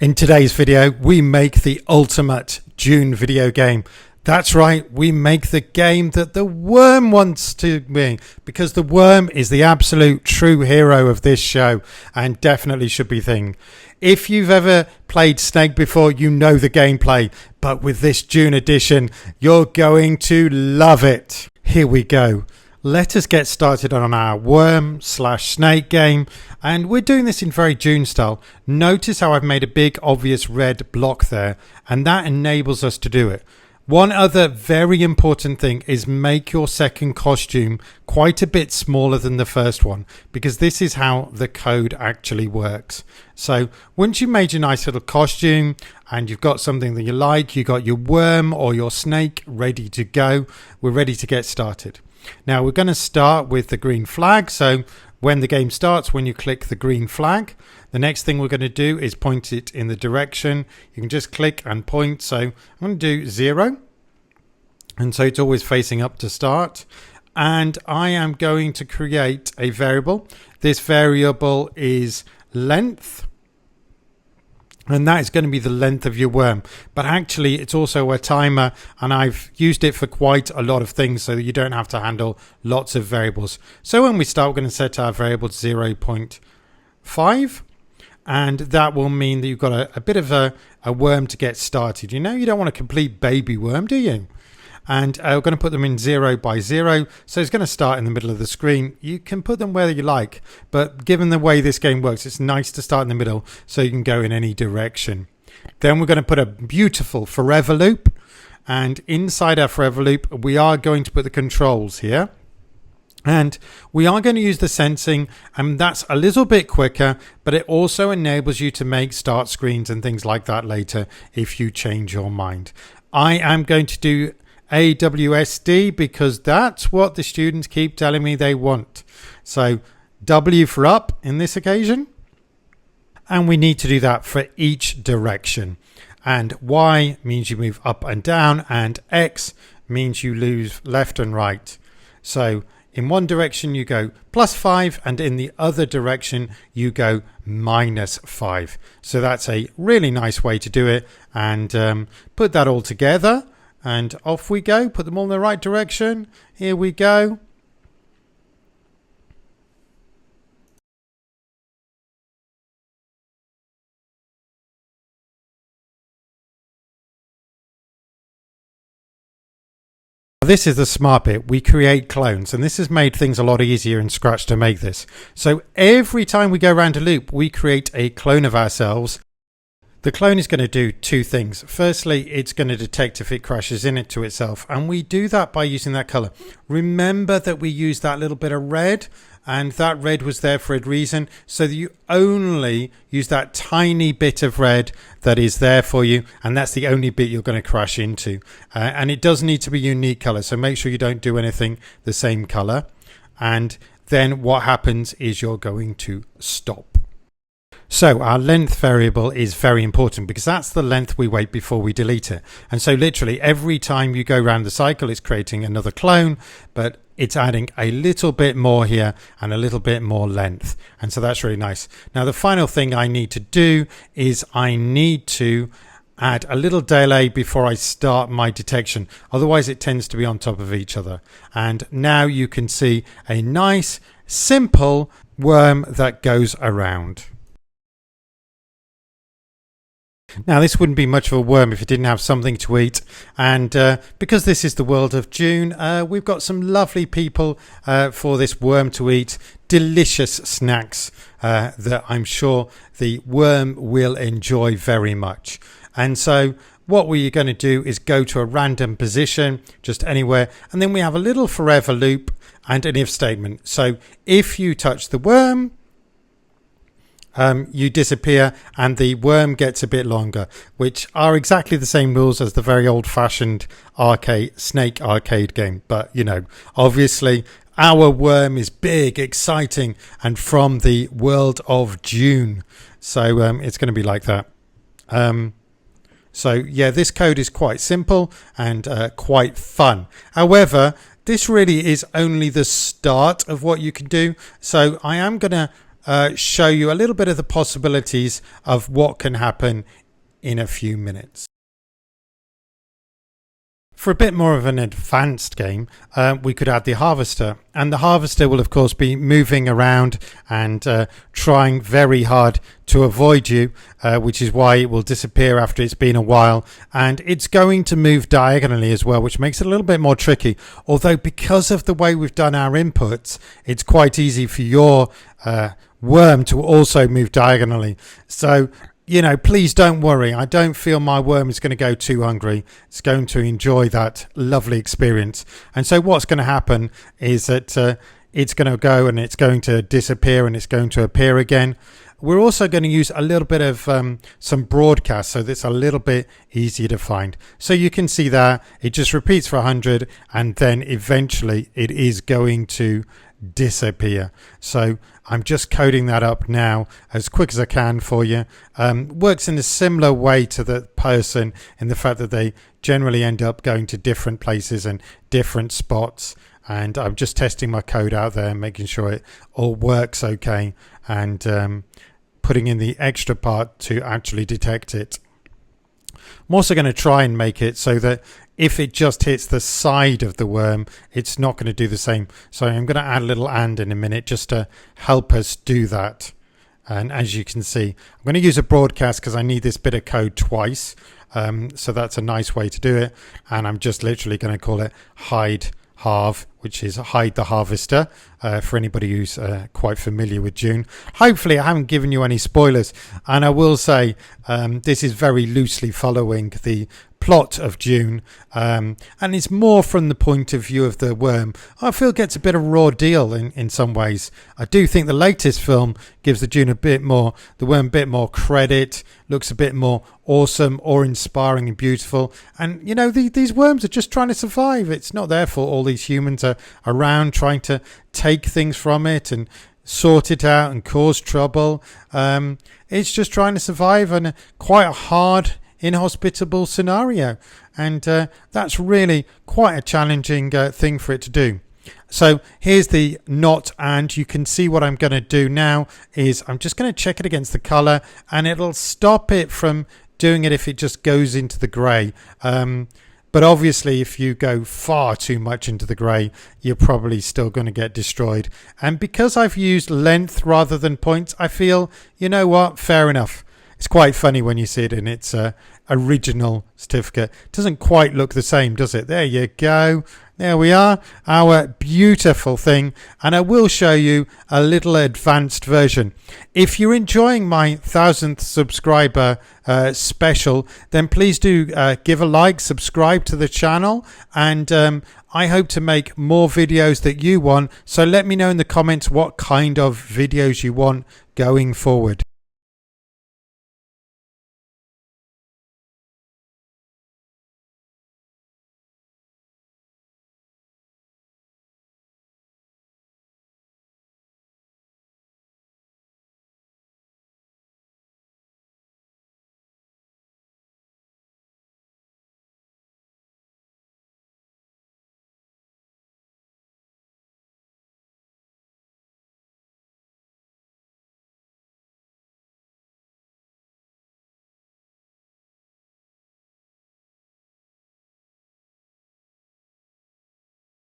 In today's video, we make the ultimate Dune video game. That's right, we make the game that the worm wants to be, because the worm is the absolute true hero of this show and definitely should be thing. If you've ever played Snake before, you know the gameplay, but with this Dune edition, you're going to love it. Here we go. Let us get started on our worm/snake game, and we're doing this in very Dune style. Notice how I've made a big obvious red block there, and that enables us to do it. One other very important thing is make your second costume quite a bit smaller than the first one, because this is how the code actually works. So once you've made your nice little costume and you've got something that you like, you got your worm or your snake ready to go, we're ready to get started. Now we're going to start with the green flag. So when the game starts, when you click the green flag, the next thing we're going to do is point it in the direction. You can just click and point. So I'm going to do 0. And so it's always facing up to start. And I am going to create a variable. This variable is length. And that is going to be the length of your worm. But actually, it's also a timer, and I've used it for quite a lot of things so that you don't have to handle lots of variables. So when we start, we're going to set our variable to 0.5. And that will mean that you've got a bit of a worm to get started. You know, you don't want a complete baby worm, do you? And we're going to put them in 0 by 0. So it's going to start in the middle of the screen. You can put them where you like, but given the way this game works, it's nice to start in the middle so you can go in any direction. Then we're going to put a beautiful forever loop. And inside our forever loop, we are going to put the controls here. And we are going to use the sensing, and that's a little bit quicker, but it also enables you to make start screens and things like that later if you change your mind. I am going to do AWSD because that's what the students keep telling me they want. So W for up in this occasion, and we need to do that for each direction. And Y means you move up and down, and X means you move left and right. So in one direction you go +5, and in the other direction you go -5. So that's a really nice way to do it. And put that all together. And off we go, put them all in the right direction. Here we go. This is the smart bit. We create clones, and this has made things a lot easier in Scratch to make this. So every time we go around a loop, we create a clone of ourselves. The clone is going to do two things. Firstly, it's going to detect if it crashes into itself, and we do that by using that color. Remember that we use that little bit of red, and that red was there for a reason, so that you only use that tiny bit of red that is there for you, and that's the only bit you're going to crash into. And it does need to be unique color, so make sure you don't do anything the same color. And then what happens is you're going to stop. So our length variable is very important because that's the length we wait before we delete it. And so literally every time you go around the cycle, it's creating another clone, but it's adding a little bit more here and a little bit more length. And so that's really nice. Now, the final thing I need to do is I need to add a little delay before I start my detection. Otherwise, it tends to be on top of each other. And now you can see a nice, simple worm that goes around. Now, this wouldn't be much of a worm if it didn't have something to eat, and because this is the world of Dune, we've got some lovely people for this worm to eat. Delicious snacks that I'm sure the worm will enjoy very much. And so what we're going to do is go to a random position, just anywhere, and then we have a little forever loop and an if statement. So if you touch the worm, you disappear and the worm gets a bit longer, which are exactly the same rules as the very old-fashioned Snake arcade game. But, you know, obviously our worm is big, exciting, and from the world of Dune. So it's going to be like that. So, yeah, this code is quite simple and quite fun. However, this really is only the start of what you can do. So I am going to show you a little bit of the possibilities of what can happen in a few minutes. For a bit more of an advanced game, we could add the harvester, and the harvester will of course be moving around and trying very hard to avoid you, which is why it will disappear after it's been a while, and it's going to move diagonally as well, which makes it a little bit more tricky, although because of the way we've done our inputs, it's quite easy for your worm to also move diagonally. So please don't worry. I don't feel my worm is going to go too hungry. It's going to enjoy that lovely experience. And so what's going to happen is that it's going to go and it's going to disappear and it's going to appear again. We're also going to use a little bit of some broadcast so that's a little bit easier to find. So you can see that it just repeats for 100 and then eventually it is going to disappear. So I'm just coding that up now as quick as I can for you. Works in a similar way to the person in the fact that they generally end up going to different places and different spots. And I'm just testing my code out there, making sure it all works okay, and putting in the extra part to actually detect it. I'm also going to try and make it so that if it just hits the side of the worm, it's not going to do the same. So I'm going to add a little and in a minute just to help us do that. And as you can see, I'm going to use a broadcast because I need this bit of code twice. So that's a nice way to do it. And I'm just literally going to call it hide harv, which is hide the harvester, for anybody who's quite familiar with Dune. Hopefully I haven't given you any spoilers, and I will say this is very loosely following the plot of Dune, and it's more from the point of view of the worm. I feel gets a bit of raw deal in some ways. I do think the latest film gives the worm a bit more credit, looks a bit more awesome or inspiring and beautiful, and these worms are just trying to survive. It's not their fault all these humans are around trying to take things from it and sort it out and cause trouble. It's just trying to survive in quite a hard, inhospitable scenario, and that's really quite a challenging thing for it to do. So here's the not and. You can see what I'm going to do now is I'm just going to check it against the color, and it'll stop it from doing it if it just goes into the gray. But obviously, if you go far too much into the grey, you're probably still going to get destroyed. And because I've used length rather than points, I feel, fair enough. It's quite funny when you see it in its original certificate. It doesn't quite look the same, does it? There you go. There we are, our beautiful thing. And I will show you a little advanced version. If you're enjoying my 1000th subscriber special, then please do give a like, subscribe to the channel, and I hope to make more videos that you want. So let me know in the comments what kind of videos you want going forward.